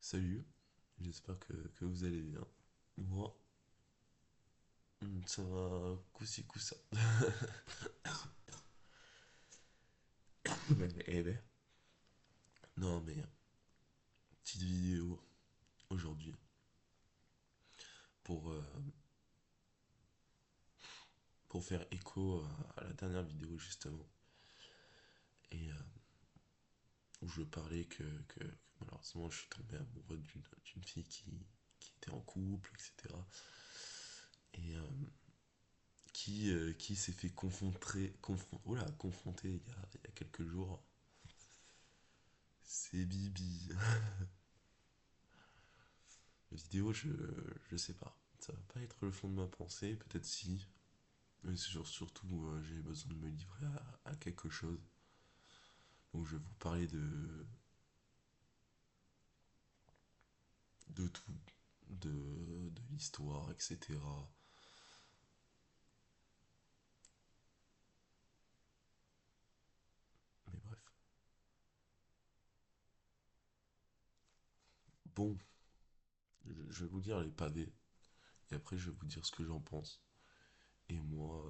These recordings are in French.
Salut, j'espère que vous allez bien. Moi, ça va coup-ci coup-ça. Eh ben, non mais, petite vidéo aujourd'hui pour, euh, pour faire écho à la dernière vidéo justement. Et où je parlais que malheureusement je suis tombé amoureux d'une fille qui était en couple, etc. Et qui s'est fait confronter il y a quelques jours. C'est Bibi. La vidéo, je sais pas. Ça va pas être le fond de ma pensée, peut-être si. Mais surtout, j'ai besoin de me livrer à quelque chose. Donc je vais vous parler de tout, de l'histoire, etc. Mais bref. Bon, je vais vous dire les pavés, et après je vais vous dire ce que j'en pense. Et moi,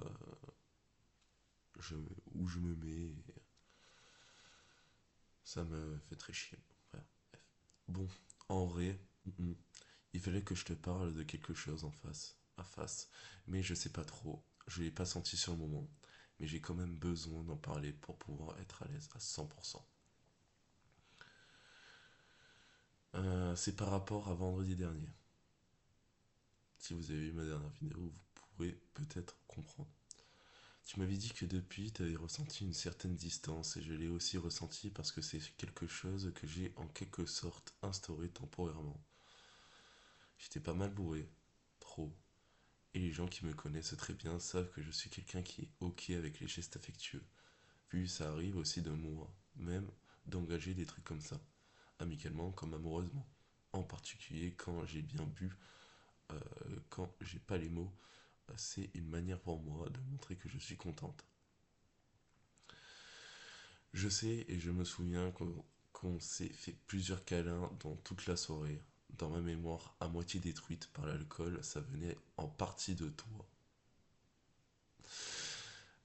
je, où je me mets, ça me fait très chier. Bref. Bon, en vrai, il fallait que je te parle de quelque chose en face, à face, mais je sais pas trop. Je l'ai pas senti sur le moment, mais j'ai quand même besoin d'en parler pour pouvoir être à l'aise à 100%. C'est par rapport à vendredi dernier. Si vous avez vu ma dernière vidéo, vous pourrez peut-être comprendre. Tu m'avais dit que depuis, tu avais ressenti une certaine distance, et je l'ai aussi ressenti parce que c'est quelque chose que j'ai en quelque sorte instauré temporairement. J'étais pas mal bourré, trop. Et les gens qui me connaissent très bien savent que je suis quelqu'un qui est ok avec les gestes affectueux. Puis ça arrive aussi de moi, même d'engager des trucs comme ça, amicalement comme amoureusement. En particulier quand j'ai bien bu, euh, quand j'ai pas les mots, c'est une manière pour moi de montrer que je suis contente. Je sais et je me souviens qu'on s'est fait plusieurs câlins dans toute la soirée. Dans ma mémoire à moitié détruite par l'alcool, ça venait en partie de toi.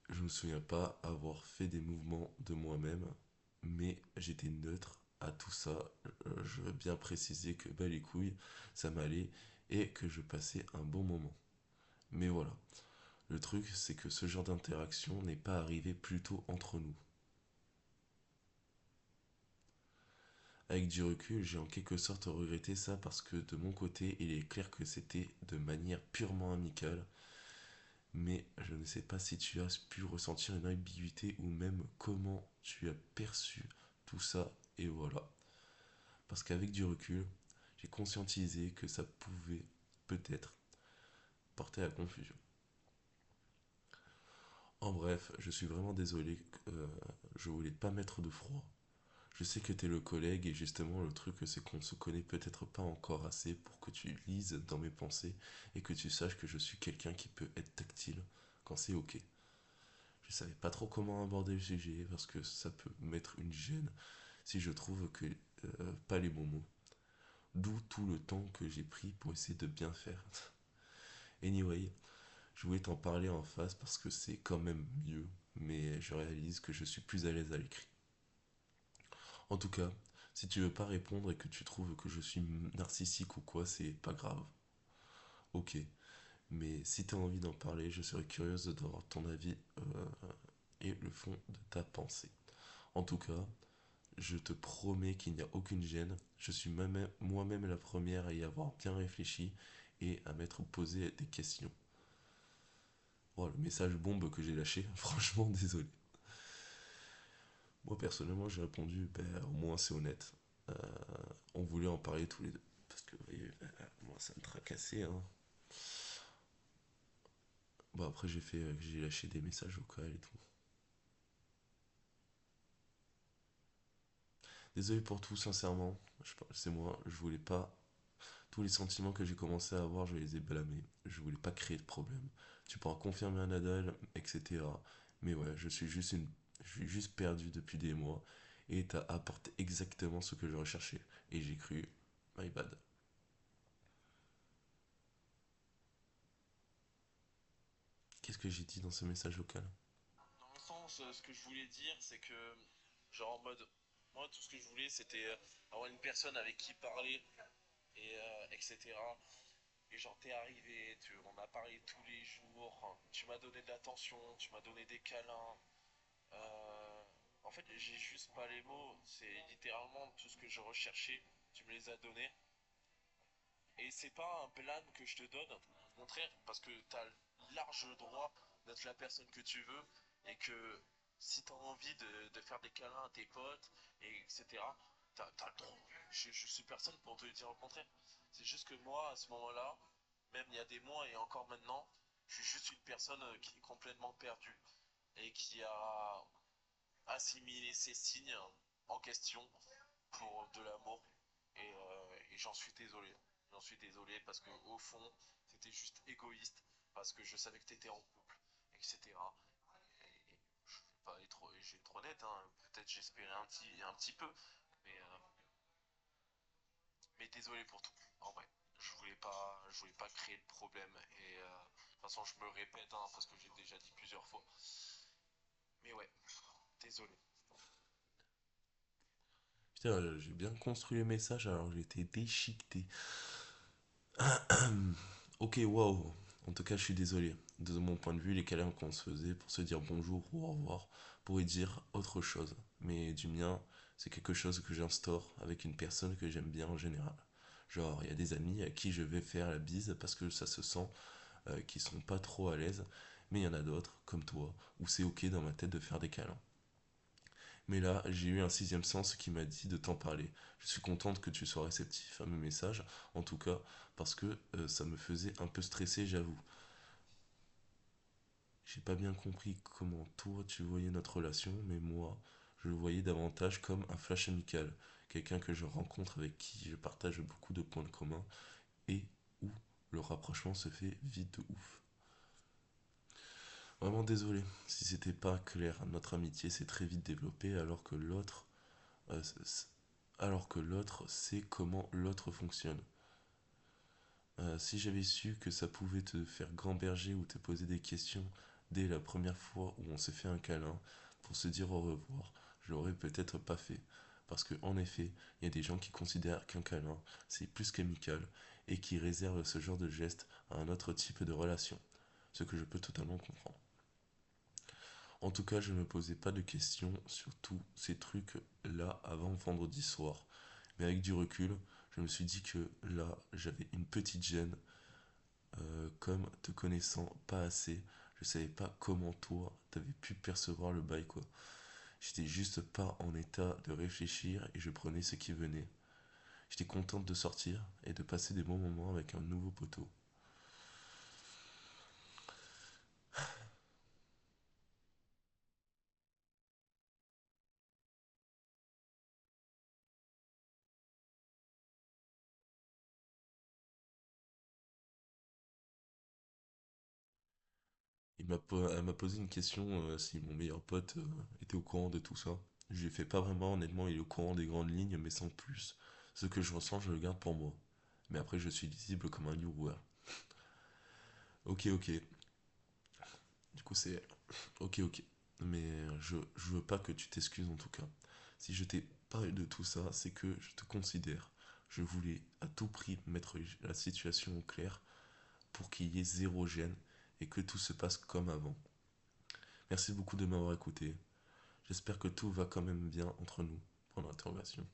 Je me souviens pas avoir fait des mouvements de moi-même, mais j'étais neutre à tout ça. Je veux bien préciser que bah les couilles, ça m'allait et que je passais un bon moment. Mais voilà, le truc c'est que ce genre d'interaction n'est pas arrivé plus tôt entre nous. Avec du recul, j'ai en quelque sorte regretté ça parce que de mon côté, il est clair que c'était de manière purement amicale, mais je ne sais pas si tu as pu ressentir une ambiguïté ou même comment tu as perçu tout ça, et voilà. Parce qu'avec du recul, j'ai conscientisé que ça pouvait peut-être porter à confusion. En bref, je suis vraiment désolé, je voulais pas mettre de froid. Je sais que t'es le collègue et justement le truc c'est qu'on se connaît peut-être pas encore assez pour que tu lises dans mes pensées et que tu saches que je suis quelqu'un qui peut être tactile quand c'est ok. Je savais pas trop comment aborder le sujet parce que ça peut mettre une gêne si je trouve que pas les bons mots. D'où tout le temps que j'ai pris pour essayer de bien faire. Anyway, je voulais t'en parler en face parce que c'est quand même mieux, mais je réalise que je suis plus à l'aise à l'écrit. En tout cas, si tu veux pas répondre et que tu trouves que je suis narcissique ou quoi, c'est pas grave. Ok. Mais si tu as envie d'en parler, je serais curieuse d'avoir ton avis et le fond de ta pensée. En tout cas, je te promets qu'il n'y a aucune gêne. Je suis moi-même la première à y avoir bien réfléchi et à m'être posé des questions. Oh, le message bombe que j'ai lâché, franchement désolé. Moi personnellement j'ai répondu, ben au moins c'est honnête. Euh, on voulait en parler tous les deux. Parce que vous voyez, moi ça me tracassait. Hein. Bon après j'ai lâché des messages vocaux et tout. Désolé pour tout, sincèrement. C'est moi, je voulais pas. Tous les sentiments que j'ai commencé à avoir, je les ai blâmés. Je voulais pas créer de problème. Tu pourras confirmer à Nadal, etc. Mais ouais, je suis juste perdu depuis des mois. Et t'as apporté exactement ce que je recherchais. Et j'ai cru My bad. Qu'est-ce que j'ai dit dans ce message vocal? Dans le sens, ce que je voulais dire, c'est que, genre en mode, moi tout ce que je voulais, c'était avoir une personne avec qui parler, et etc. Et genre t'es arrivé, on a parlé tous les jours, tu m'as donné de l'attention, tu m'as donné des câlins. Euh, En fait, j'ai juste pas les mots, c'est littéralement tout ce que je recherchais, tu me les as donnés. Et c'est pas un blâme que je te donne, au contraire, parce que t'as large droit d'être la personne que tu veux, et que si t'as envie de faire des câlins à tes potes, et etc., t'as le droit. Je suis personne pour te le dire au contraire. C'est juste que moi, à ce moment-là, même il y a des mois et encore maintenant, je suis juste une personne qui est complètement perdue et qui a assimilé ces signes en question pour de l'amour. Et j'en suis désolé. J'en suis désolé parce que au fond, c'était juste égoïste. Parce que je savais que tu étais en couple, etc. Et je vais pas être, je vais être honnête, hein, peut-être j'espérais un petit peu. Mais, euh, mais désolé pour tout, en vrai. Je voulais pas créer de problème. Et de toute façon, je me répète, hein, parce que j'ai déjà dit plusieurs fois. Mais ouais, désolé. Putain, j'ai bien construit le message alors que j'étais déchiqueté. Ok, waouh. En tout cas, je suis désolé. De mon point de vue, les câlins qu'on se faisait pour se dire bonjour ou au revoir pourraient dire autre chose. Mais du mien, c'est quelque chose que j'instaure avec une personne que j'aime bien en général. Genre, il y a des amis à qui je vais faire la bise parce que ça se sent qui sont pas trop à l'aise. Mais il y en a d'autres, comme toi, où c'est ok dans ma tête de faire des câlins. Mais là, j'ai eu un sixième sens qui m'a dit de t'en parler. Je suis contente que tu sois réceptif à mes messages, en tout cas, parce que ça me faisait un peu stresser, j'avoue. J'ai pas bien compris comment toi tu voyais notre relation, mais moi, je le voyais davantage comme un flash amical, quelqu'un que je rencontre avec qui je partage beaucoup de points communs et où le rapprochement se fait vite de ouf. Vraiment désolé si c'était pas clair, notre amitié s'est très vite développée euh, alors que l'autre sait comment l'autre fonctionne. Si j'avais su que ça pouvait te faire gamberger ou te poser des questions dès la première fois où on s'est fait un câlin pour se dire au revoir, je l'aurais peut-être pas fait. Parce que en effet, il y a des gens qui considèrent qu'un câlin, c'est plus qu'amical et qui réservent ce genre de geste à un autre type de relation. Ce que je peux totalement comprendre. En tout cas, je ne me posais pas de questions sur tous ces trucs-là avant vendredi soir. Mais avec du recul, je me suis dit que là, j'avais une petite gêne. Comme te connaissant pas assez, je savais pas comment toi t'avais pu percevoir le bail quoi. J'étais juste pas en état de réfléchir et je prenais ce qui venait. J'étais contente de sortir et de passer des bons moments avec un nouveau poteau. Elle m'a posé une question si mon meilleur pote était au courant de tout ça. Je lui ai fait pas vraiment, honnêtement, il est au courant des grandes lignes, mais sans plus. Ce que je ressens, je le garde pour moi. Mais après, je suis visible comme un viewer. Ok, ok. Du coup, c'est ok, ok. Mais je veux pas que tu t'excuses en tout cas. Si je t'ai parlé de tout ça, c'est que je te considère. Je voulais à tout prix mettre la situation au clair pour qu'il y ait zéro gêne et que tout se passe comme avant. Merci beaucoup de m'avoir écouté. J'espère que tout va quand même bien entre nous. Pour l'interrogation.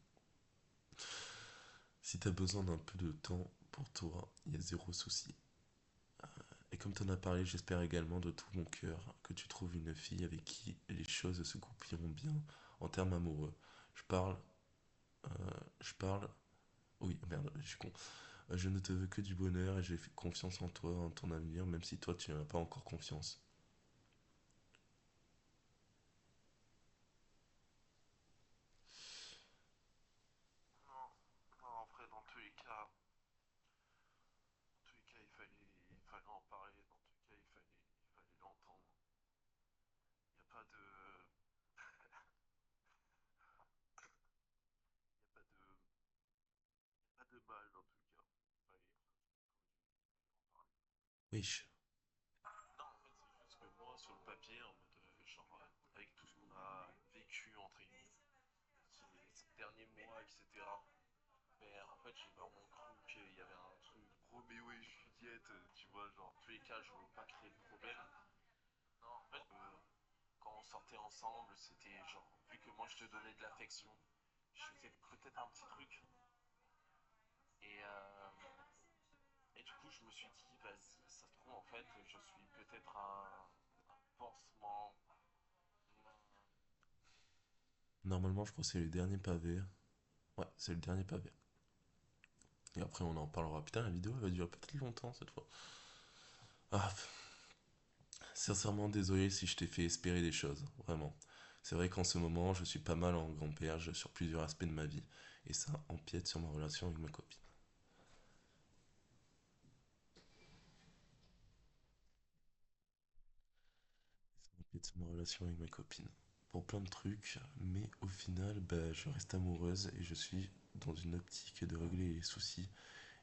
Si t'as besoin d'un peu de temps pour toi, il y a zéro souci. Et comme t'en as parlé, j'espère également de tout mon cœur que tu trouves une fille avec qui les choses se goupilleront bien en termes amoureux. Je parle, euh, je parle. Oui, merde, je suis con. Je ne te veux que du bonheur et j'ai confiance en toi, en ton avenir, même si toi tu n'as pas encore confiance. Non, non, en vrai, dans tous les cas, il fallait en parler. Dans tous les cas, il fallait l'entendre. Il n'y a pas de, y a pas de mal Wesh. Non, en fait, c'est juste que moi, sur le papier, en mode, avec tout ce qu'on a vécu entre ces derniers mois, etc., mais en fait, j'ai vraiment cru qu'il y avait un truc Roméo et Juliette, tu vois, genre, en tous les cas, je voulais pas créer de problème. Non, en fait, quand on sortait ensemble, c'était genre, vu que moi, je te donnais de l'affection, je faisais peut-être un petit truc. Et, euh, et du coup, je me suis dit, vas-y, ça se trouve, en fait, je suis peut-être un pansement. Normalement, je crois que c'est le dernier pavé. Ouais, c'est le dernier pavé. Et après, on en parlera. Putain, la vidéo elle va durer peut-être longtemps cette fois. Ah, sincèrement, désolé si je t'ai fait espérer des choses. Vraiment. C'est vrai qu'en ce moment, je suis pas mal en grand-perge sur plusieurs aspects de ma vie. Et ça empiète sur ma relation avec ma copine. Ça empiète sur ma relation avec ma copine. Pour plein de trucs, mais au final, bah, je reste amoureuse et je suis dans une optique de régler les soucis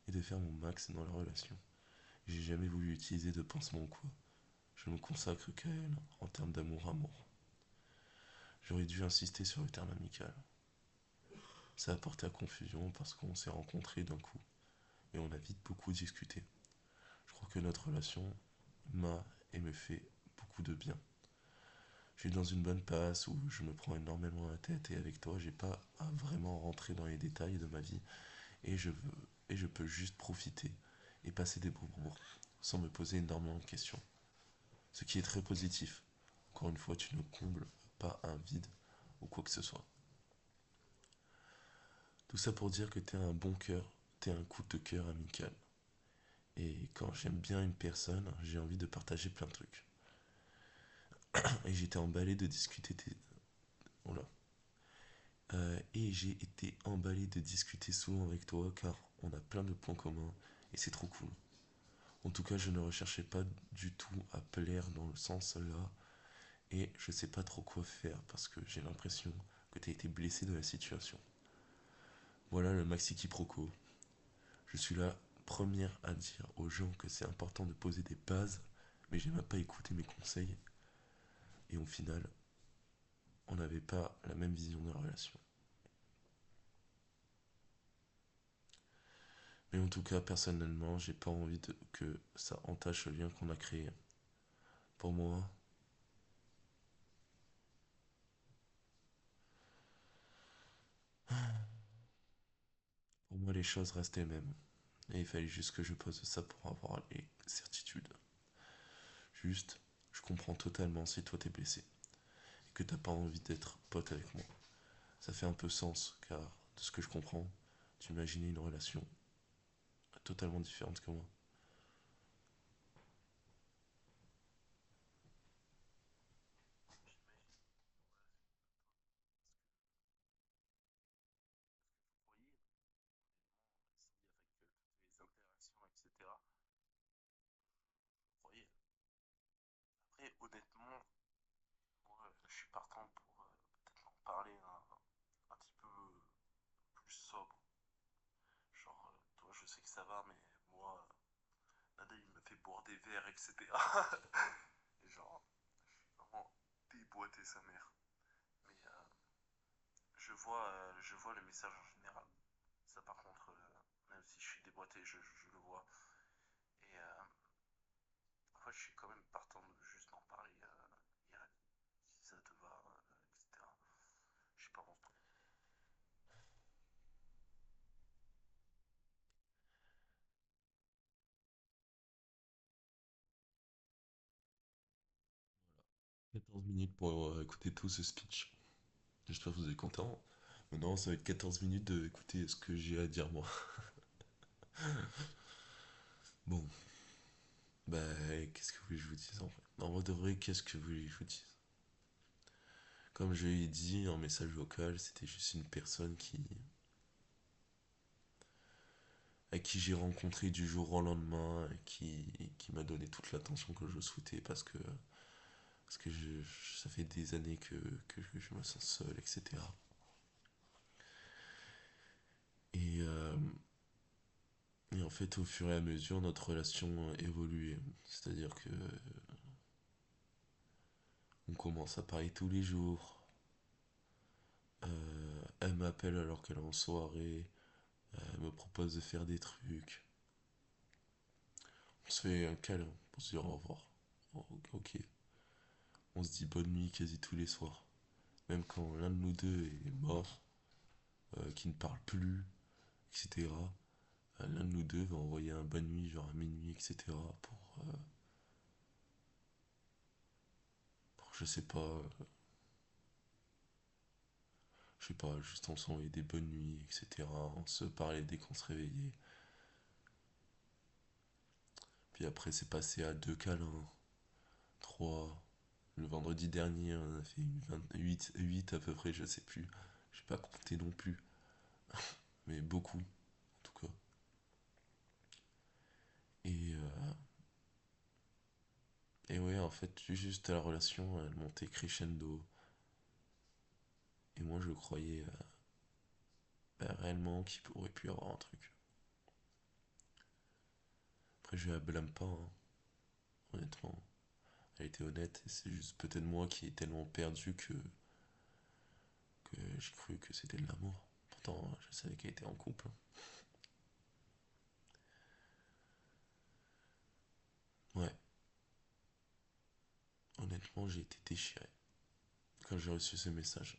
et de faire mon max dans la relation. J'ai jamais voulu utiliser de pansement ou quoi. Je ne me consacre qu'à elle en termes d'amour-amour. J'aurais dû insister sur le terme amical. Ça a porté à confusion parce qu'on s'est rencontrés d'un coup et on a vite beaucoup discuté. Je crois que notre relation m'a et me fait beaucoup de bien. Je suis dans une bonne passe où je me prends énormément la tête et avec toi, j'ai pas à vraiment rentrer dans les détails de ma vie et je peux juste profiter et passer des beaux moments sans me poser énormément de questions. Ce qui est très positif. Encore une fois, tu ne combles pas un vide ou quoi que ce soit. Tout ça pour dire que t'es un bon cœur, t'es un coup de cœur amical. Et quand j'aime bien une personne, j'ai envie de partager plein de trucs. Et j'étais emballé de discuter oh là. Et j'ai été emballé de discuter souvent avec toi car on a plein de points communs et c'est trop cool. En tout cas, je ne recherchais pas du tout à plaire dans le sens là et je sais pas trop quoi faire parce que j'ai l'impression que t'as été blessé de la situation. Voilà le maxi quiproquo. Je suis la première à dire aux gens que c'est important de poser des bases, mais j'ai même pas écouté mes conseils et au final, on n'avait pas la même vision de la relation. Mais en tout cas, personnellement, j'ai pas envie que ça entache le lien qu'on a créé. Pour moi, pour moi, les choses restent les mêmes. Et il fallait juste que je pose ça pour avoir les certitudes. Juste, je comprends totalement si toi t'es blessé et que t'as pas envie d'être pote avec moi. Ça fait un peu sens, car de ce que je comprends, tu imaginais une relation totalement différente que moi. Voyez, après, honnêtement, moi, je suis partant pour peut-être en parler un petit peu plus sobre. Toi, je sais que ça va, mais moi, Nada, il me fait boire des verres, etc. Et genre, je suis vraiment déboîté sa mère. Mais je vois le message en général. Ça, par contre, même si je suis déboîté, je le vois. Et en fait, je suis quand même partant de juste en parler, Irène, si ça te va, etc. Je sais pas mon truc. Voilà. 14 minutes pour écouter tout ce speech. J'espère que vous êtes contents. Maintenant, ça va être 14 minutes de écouter ce que j'ai à dire moi. Bon, bah, qu'est-ce que vous voulez que je vous dise en vrai? En vrai de vrai, qu'est-ce que vous voulez que je vous dise? Comme je l'ai dit en message vocal, c'était juste une personne à qui j'ai rencontré du jour au lendemain et qui m'a donné toute l'attention que je souhaitais parce que ça fait des années que je me sens seul, etc. Et, euh, et en fait, au fur et à mesure, notre relation évolue. C'est-à-dire que on commence à parler tous les jours. Elle m'appelle alors qu'elle est en soirée. Elle me propose de faire des trucs. On se fait un câlin pour se dire au revoir. Oh, ok. On se dit bonne nuit quasi tous les soirs. Même quand l'un de nous deux est mort, qui ne parle plus, etc. L'un de nous deux va envoyer un bonne nuit, genre à minuit, etc. Pour je sais pas, juste on s'envoyait des bonnes nuits, etc. On se parlait dès qu'on se réveillait. Puis après, c'est passé à deux câlins, trois. Le vendredi dernier, on a fait une 8 à peu près, je sais plus. J'ai pas compté non plus, mais beaucoup, en tout cas. Et, euh, et ouais, en fait, juste la relation, elle montait crescendo. Et moi, je croyais réellement qu'il aurait pu y avoir un truc. Après, je la blâme pas, hein, honnêtement. Elle était honnête, et c'est juste peut-être moi qui ai tellement perdu que j'ai cru que c'était de l'amour. Pourtant, je savais qu'elle était en couple, hein. Ouais, honnêtement, j'ai été déchiré quand j'ai reçu ce message.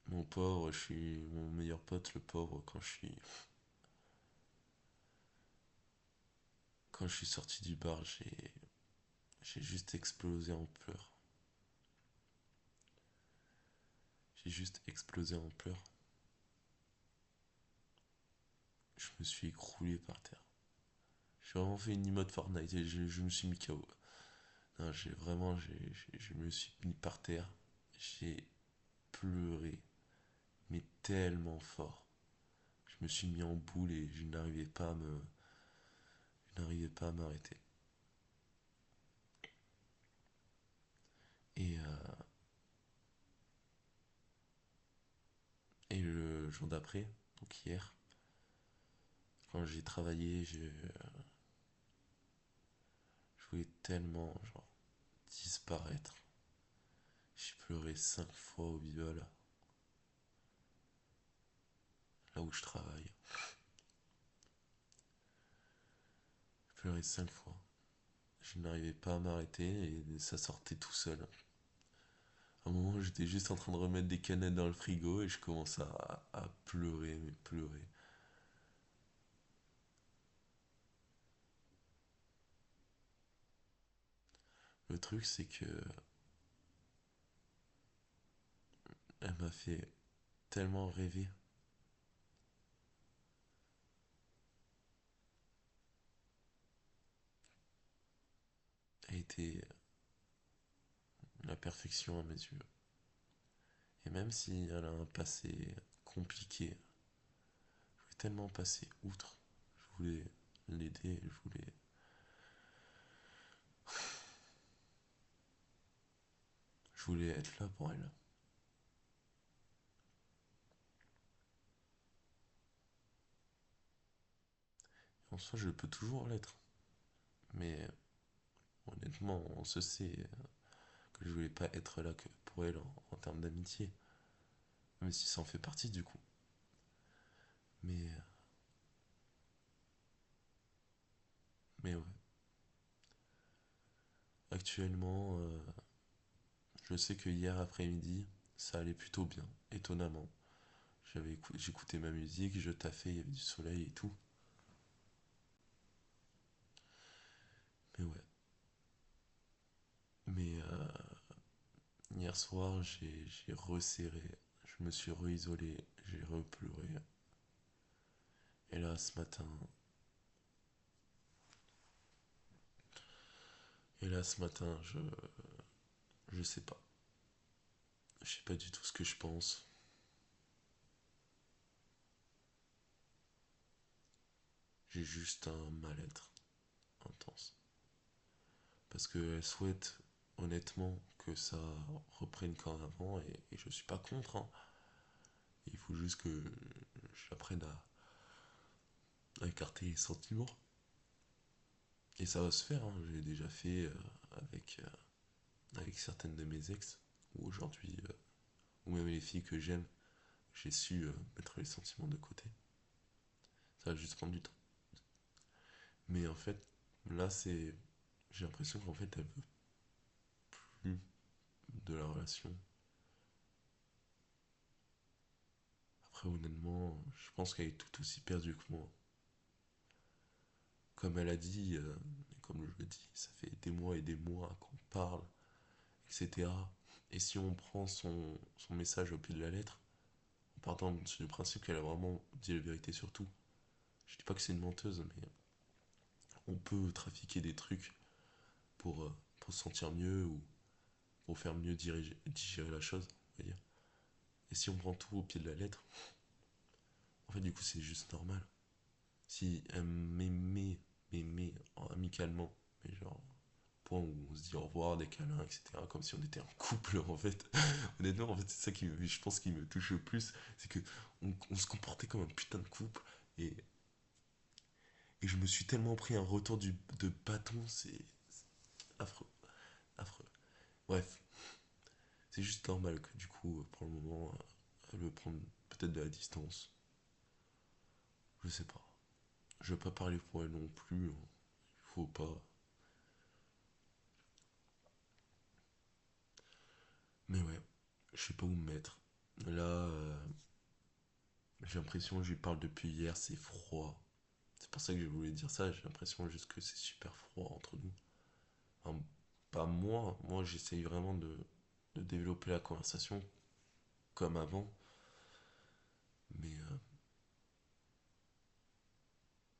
Mon pauvre, je suis mon meilleur pote, le pauvre, quand je suis sorti du bar, j'ai juste explosé en pleurs. J'ai juste explosé en pleurs. Je me suis écroulé par terre. J'ai vraiment fait une emote Fortnite et je me suis mis KO. Non, j'ai vraiment, je me suis mis par terre. J'ai pleuré, mais tellement fort. Je me suis mis en boule et je n'arrivais pas à m'arrêter. Et, et le jour d'après, donc hier, quand j'ai travaillé, je voulais tellement, genre, disparaître. J'ai pleuré 5 fois au bidol, là où je travaille. J'ai pleuré 5 fois. Je n'arrivais pas à m'arrêter et ça sortait tout seul. À un moment, j'étais juste en train de remettre des canettes dans le frigo et je commence à pleurer, mais pleurer. Le truc, c'est que elle m'a fait tellement rêver. Elle était la perfection à mes yeux. Et même si elle a un passé compliqué, je voulais tellement passer outre. Je voulais l'aider, je voulais être là pour elle. En soi, je peux toujours l'être. Mais honnêtement, on se sait que je voulais pas être là que pour elle en termes d'amitié. Même si ça en fait partie du coup. Mais, mais ouais. Actuellement, je sais que hier après-midi, ça allait plutôt bien, étonnamment. J'écoutais ma musique, je taffais, il y avait du soleil et tout. Mais ouais. Mais hier soir, j'ai resserré, je me suis re-isolé, j'ai repleuré. Et là, ce matin, je sais pas. Je sais pas du tout ce que je pense. J'ai juste un mal-être intense. Parce qu'elle souhaite honnêtement que ça reprenne comme avant et je suis pas contre, hein. Il faut juste que j'apprenne à écarter les sentiments. Et ça va se faire, hein. J'ai déjà fait avec, avec certaines de mes ex, ou aujourd'hui, ou même les filles que j'aime, j'ai su mettre les sentiments de côté. Ça va juste prendre du temps. Mais en fait, là, c'est. J'ai l'impression qu'en fait, elle veut plus de la relation. Après, honnêtement, je pense qu'elle est tout aussi perdue que moi. Comme elle a dit, et comme je le dis, ça fait des mois et des mois qu'on parle, etc. Et si on prend son message au pied de la lettre, en partant du principe qu'elle a vraiment dit la vérité sur tout, je dis pas que c'est une menteuse, mais on peut trafiquer des trucs pour se sentir mieux ou pour faire mieux digérer la chose, on va dire. Et si on prend tout au pied de la lettre, en fait, du coup, c'est juste normal. Si elle m'aimait amicalement, mais genre, point où on se dit au revoir, des câlins, etc., comme si on était un couple, en fait. Honnêtement, en fait, c'est ça qui, je pense, qui me touche le plus, c'est que on se comportait comme un putain de couple, et, et je me suis tellement pris un retour de bâton, c'est affreux, affreux. Bref, c'est juste normal que du coup, pour le moment, elle veut prendre peut-être de la distance. Je sais pas. Je veux pas parler pour elle non plus. Il faut pas. Mais ouais, je sais pas où me mettre. Là, j'ai l'impression que je lui parle depuis hier, c'est froid. C'est pour ça que je voulais dire ça. J'ai l'impression juste que c'est super froid entre nous. Enfin, pas moi. Moi, j'essaye vraiment de développer la conversation comme avant. Mais,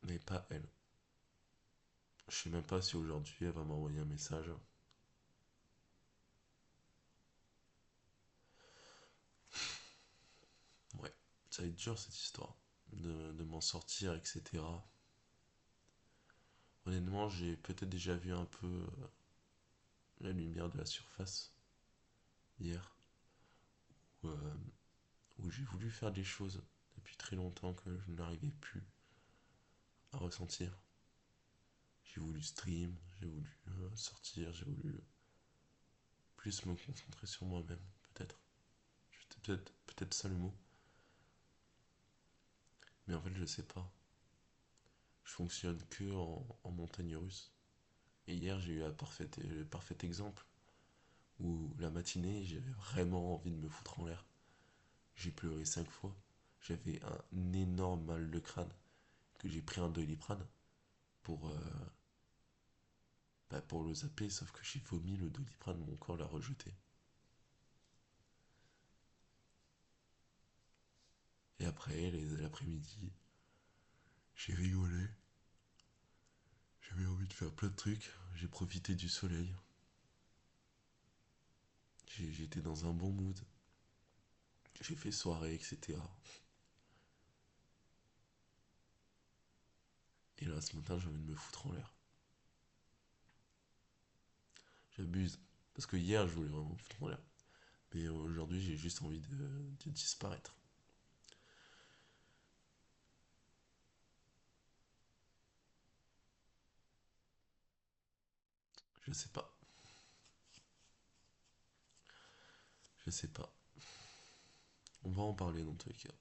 mais pas elle. Je sais même pas si aujourd'hui elle va m'envoyer un message. Ouais, ça va être dur cette histoire. De m'en sortir, etc. Honnêtement, j'ai peut-être déjà vu un peu la lumière de la surface hier, où, où j'ai voulu faire des choses depuis très longtemps que je n'arrivais plus à ressentir. J'ai voulu stream, j'ai voulu sortir, j'ai voulu plus me concentrer sur moi-même, peut-être. C'était peut-être ça le mot. Mais en fait, je sais pas. Je fonctionne que en montagne russe. Et hier, j'ai eu le parfait exemple où la matinée, j'avais vraiment envie de me foutre en l'air. J'ai pleuré 5 fois. J'avais un énorme mal de crâne que j'ai pris un Doliprane pour, pour le zapper, sauf que j'ai vomi le Doliprane, mon corps l'a rejeté. Et après, l'après-midi, j'ai rigolé, j'avais envie de faire plein de trucs, j'ai profité du soleil, j'étais dans un bon mood, j'ai fait soirée, etc. Et là, ce matin, j'ai envie de me foutre en l'air. J'abuse. Parce que hier, je voulais vraiment me foutre en l'air. Mais aujourd'hui, j'ai juste envie de disparaître. Je sais pas. Je sais pas. On va en parler dans tous les cas.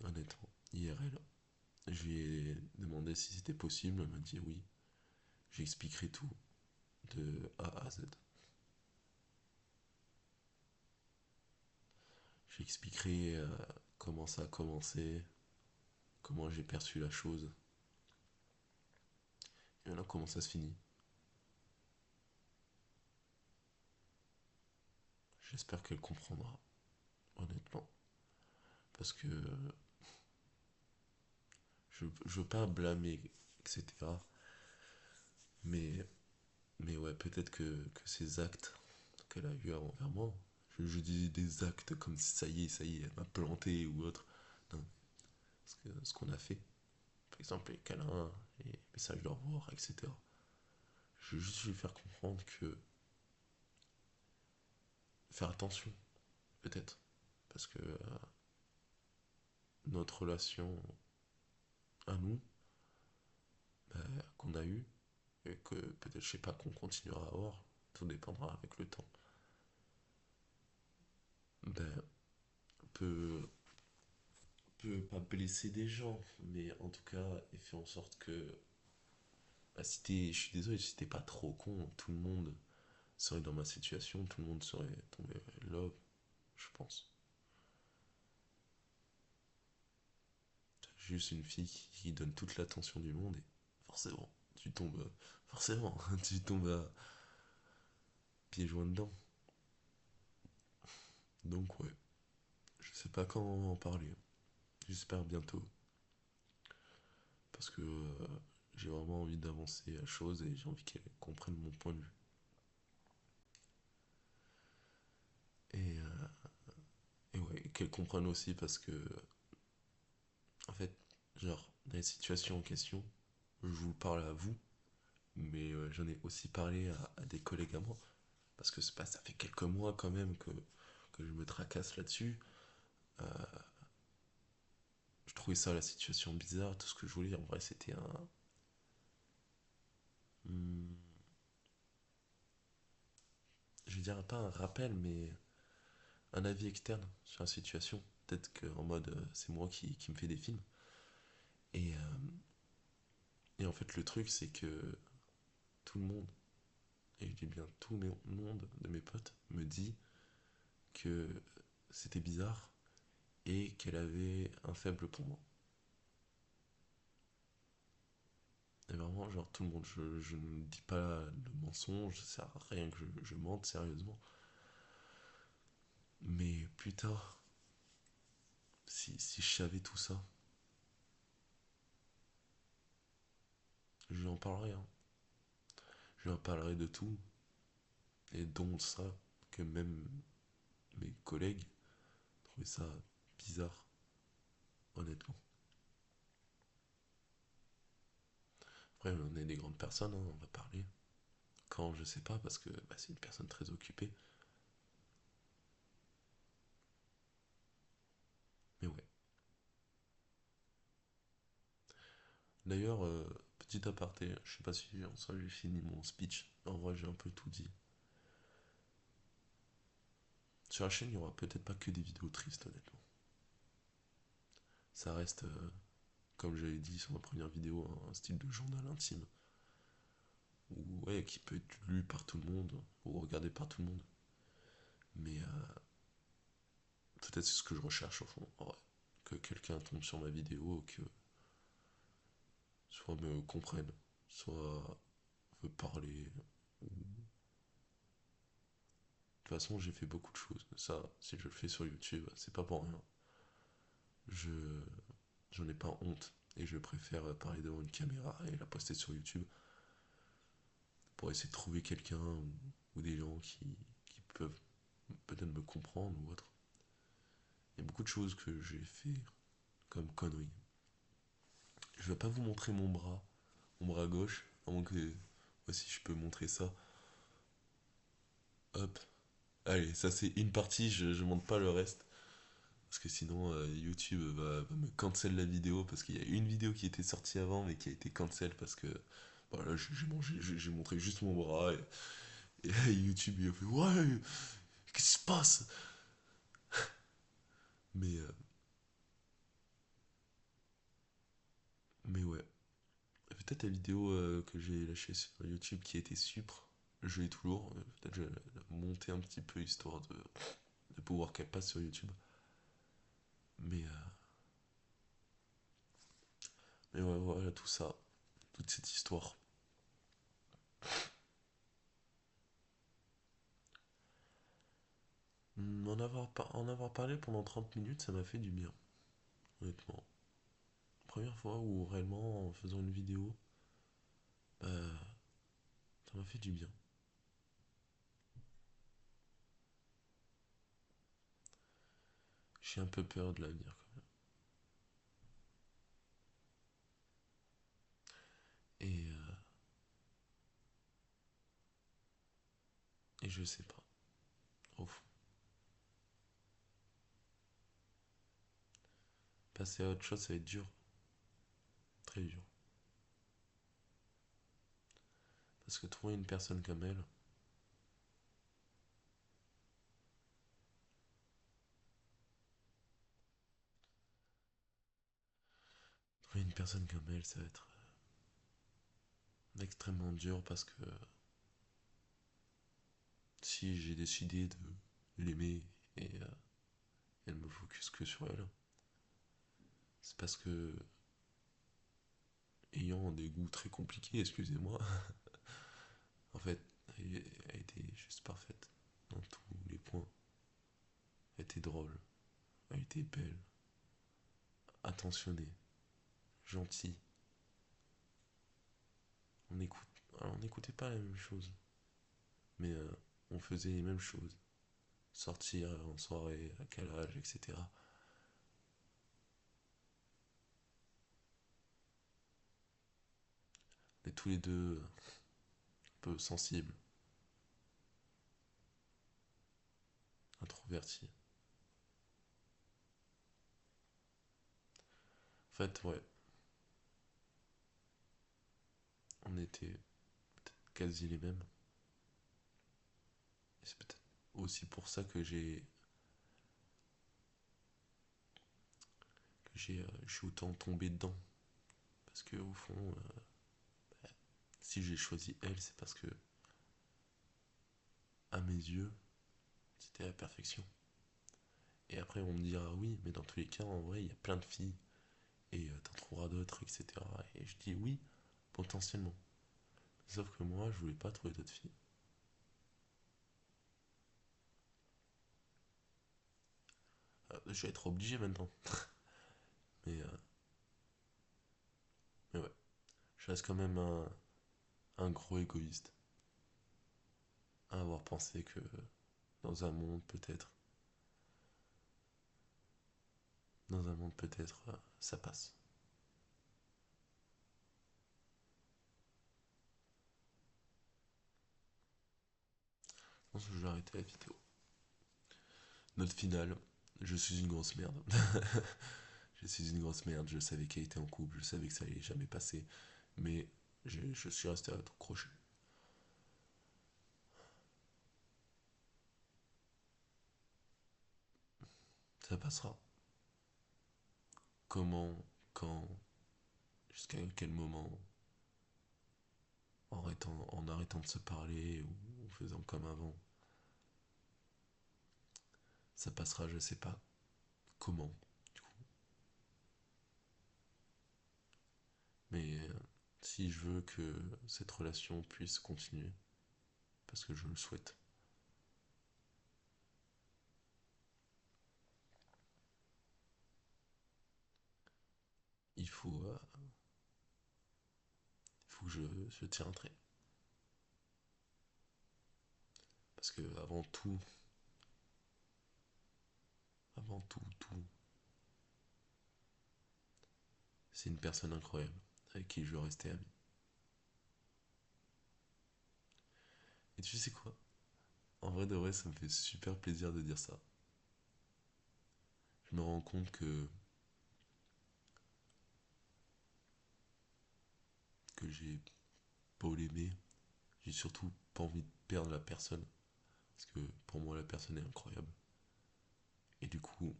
Honnêtement. IRL. Je lui ai demandé si c'était possible. Elle m'a dit oui. J'expliquerai tout. De A à Z. J'expliquerai comment ça a commencé. Comment j'ai perçu la chose. Et maintenant, comment ça se finit. J'espère qu'elle comprendra. Honnêtement. Parce que je veux pas blâmer, etc. Mais Mais ouais, peut-être que ces actes qu'elle a eu envers moi, je dis des actes comme si ça y est, elle m'a planté ou autre. Non, ce qu'on a fait, par exemple les câlins, les messages de revoir, etc. Je veux juste lui faire comprendre que faire attention, peut-être, parce que notre relation à nous, bah, qu'on a eu, et que peut-être, je sais pas, qu'on continuera à avoir, tout dépendra avec le temps, ben, peut, peut pas blesser des gens, mais en tout cas, il fait en sorte que, bah, si t'es, je suis désolé, si t'es pas trop con, tout le monde serait dans ma situation, tout le monde serait tombé love, je pense. Juste une fille qui donne toute l'attention du monde et forcément, tu tombes, forcément, tu tombes à pieds joints dedans. Donc ouais, je sais pas quand en parler. J'espère bientôt. Parce que j'ai vraiment envie d'avancer à chose et j'ai envie qu'elle comprenne mon point de vue. Et, et ouais, qu'elle comprenne aussi parce que, en fait, genre, dans les situations en question, je vous parle à vous, mais j'en ai aussi parlé à des collègues à moi. Parce que c'est pas, ça fait quelques mois quand même que je me tracasse là-dessus. Euh, je trouvais ça la situation bizarre, tout ce que je voulais. En vrai, c'était un. Hmm, je vais dire pas un rappel, mais un avis externe sur la situation. Peut-être qu'en mode c'est moi qui me fais des films. Et, et en fait, le truc, c'est que tout le monde, et je dis bien tout le monde de mes potes, me dit que c'était bizarre et qu'elle avait un faible pour moi. Et vraiment, genre tout le monde, je ne dis pas le mensonge, ça sert à rien que je mente sérieusement. Mais putain, si je savais tout ça, je lui en parlerais, hein. Je lui en parlerais de tout, et dont ça, que même mes collègues trouvaient ça bizarre, honnêtement. Après, on est des grandes personnes, hein, on va parler. Quand, je sais pas, parce que bah, c'est une personne très occupée. Mais ouais. D'ailleurs, petit aparté, je sais pas si en soi j'ai fini mon speech. En vrai, j'ai un peu tout dit. Sur la chaîne, il y aura peut-être pas que des vidéos tristes, honnêtement. Ça reste, comme j'avais dit sur ma première vidéo, un style de journal intime. Ou, ouais, qui peut être lu par tout le monde, ou regardé par tout le monde. Mais peut-être c'est ce que je recherche au fond, en vrai. Que quelqu'un tombe sur ma vidéo, que soit me comprenne, soit veut parler. De toute façon, j'ai fait beaucoup de choses. Ça, si je le fais sur YouTube, c'est pas pour rien. Je J'en ai pas honte. Et je préfère parler devant une caméra et la poster sur YouTube pour essayer de trouver quelqu'un ou des gens qui peuvent peut-être me comprendre ou autre. Il y a beaucoup de choses que j'ai fait comme conneries. Je vais pas vous montrer mon bras gauche, à moins que aussi je peux montrer ça. Hop. Allez, ça c'est une partie, je montre pas le reste. Parce que sinon YouTube va me cancel la vidéo parce qu'il y a une vidéo qui était sortie avant mais qui a été cancel parce que voilà, j'ai montré juste mon bras et YouTube il a fait ouais, qu'est-ce qui se passe? Mais, euh, mais ouais. Peut-être la vidéo que j'ai lâchée sur YouTube qui était Supre, je l'ai toujours. Peut-être je vais la monter un petit peu histoire de pouvoir qu'elle passe sur YouTube. Mais, mais ouais, voilà tout ça, toute cette histoire. En avoir parlé pendant 30 minutes, ça m'a fait du bien, honnêtement. Première fois où réellement, en faisant une vidéo, bah, ça m'a fait du bien. J'ai un peu peur de l'avenir quand même. Et, et je sais pas, au fond. Passer à autre chose, ça va être dur, très dur. Parce que trouver une personne comme elle, trouver une personne comme elle, ça va être extrêmement dur parce que si j'ai décidé de l'aimer et elle me focus que sur elle, c'est parce que, ayant des goûts très compliqués, excusez-moi, en fait, elle était juste parfaite dans tous les points. Elle était drôle, elle était belle, attentionnée, gentille. On écoute, alors on n'écoutait pas la même chose, mais on faisait les mêmes choses. Sortir en soirée, à quel âge, etc. On est tous les deux un peu sensibles, introvertis. En fait, ouais, on était quasi les mêmes. Et c'est peut-être aussi pour ça je suis autant tombé dedans. Parce que au fond, si j'ai choisi elle, c'est parce que, à mes yeux, c'était la perfection. Et après, on me dira oui, mais dans tous les cas, en vrai, il y a plein de filles et t'en trouveras d'autres, etc. Et je dis oui, potentiellement. Sauf que moi, je voulais pas trouver d'autres filles. Je vais être obligé maintenant. Mais, mais ouais, je reste quand même un gros égoïste. À avoir pensé que dans un monde peut-être, dans un monde peut-être, ça passe. Je pense que je vais arrêter la vidéo. Note finale, je suis une grosse merde. Je suis une grosse merde, je savais qu'elle était en couple, je savais que ça allait jamais passer, mais je suis resté accroché. Ça passera. Comment, quand, jusqu'à quel moment, en arrêtant de se parler ou en faisant comme avant, ça passera, je sais pas comment, du coup. Mais si je veux que cette relation puisse continuer, parce que je le souhaite, il faut que je tire un trait. Parce que avant tout, c'est une personne incroyable avec qui je veux rester ami. Et tu sais quoi? En vrai de vrai, ça me fait super plaisir de dire ça. Je me rends compte que j'ai beau l'aimer, j'ai surtout pas envie de perdre la personne. Parce que pour moi, la personne est incroyable. Et du coup,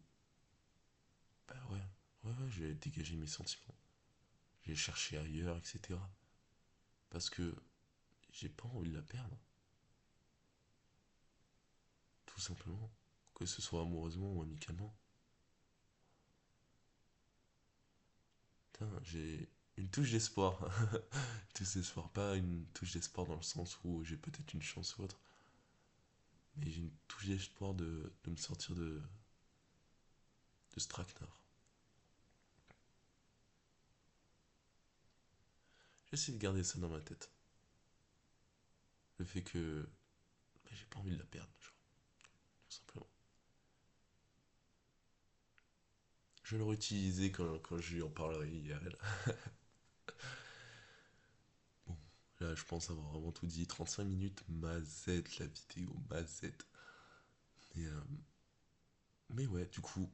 bah ouais, j'ai dégagé mes sentiments. J'ai cherché ailleurs, etc. Parce que j'ai pas envie de la perdre, tout simplement. Que ce soit amoureusement ou amicalement. Putain, j'ai une touche d'espoir. Une touche d'espoir, pas une touche d'espoir dans le sens où j'ai peut-être une chance ou autre. Mais j'ai une touche d'espoir de me sortir de ce traquenard. J'essaie de garder ça dans ma tête. Le fait que bah, j'ai pas envie de la perdre, genre, tout simplement. Je l'aurais utilisé quand je lui en parlerai IRL. Bon, là je pense avoir vraiment tout dit. 35 minutes, mazette la vidéo, mazette. Mais, euh, mais ouais, du coup,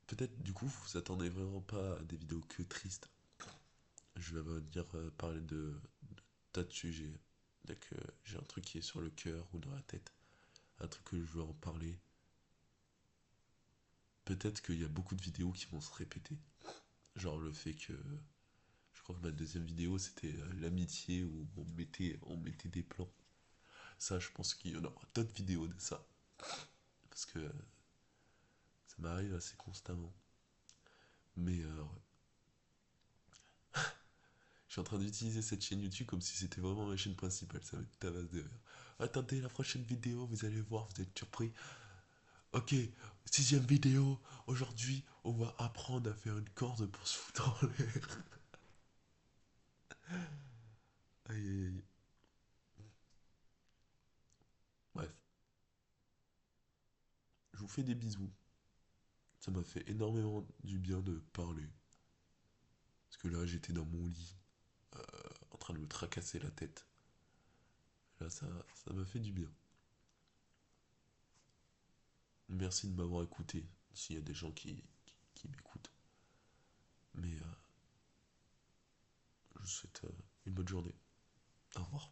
peut-être du coup vous attendez vraiment pas à des vidéos que tristes. je vais venir parler de tas de sujets. Dès que j'ai un truc qui est sur le cœur ou dans la tête, un truc que je veux en parler, peut-être qu'il y a beaucoup de vidéos qui vont se répéter. Genre le fait que, je crois que ma deuxième vidéo c'était l'amitié où on mettait des plans. Ça, je pense qu'il y en aura d'autres vidéos de ça. Parce que ça m'arrive assez constamment. Mais ouais. Je suis en train d'utiliser cette chaîne YouTube comme si c'était vraiment ma chaîne principale. Ça va être tabasse de rire. Attendez la prochaine vidéo, vous allez voir, vous êtes surpris. Ok, sixième vidéo. Aujourd'hui, on va apprendre à faire une corde pour se foutre en l'air. Aïe aïe aïe. Bref, je vous fais des bisous. Ça m'a fait énormément du bien de parler. Parce que là, j'étais dans mon lit, en train de me tracasser la tête. Là, ça m'a fait du bien. Merci de m'avoir écouté, s'il y a des gens qui m'écoutent. Mais je vous souhaite une bonne journée. Au revoir.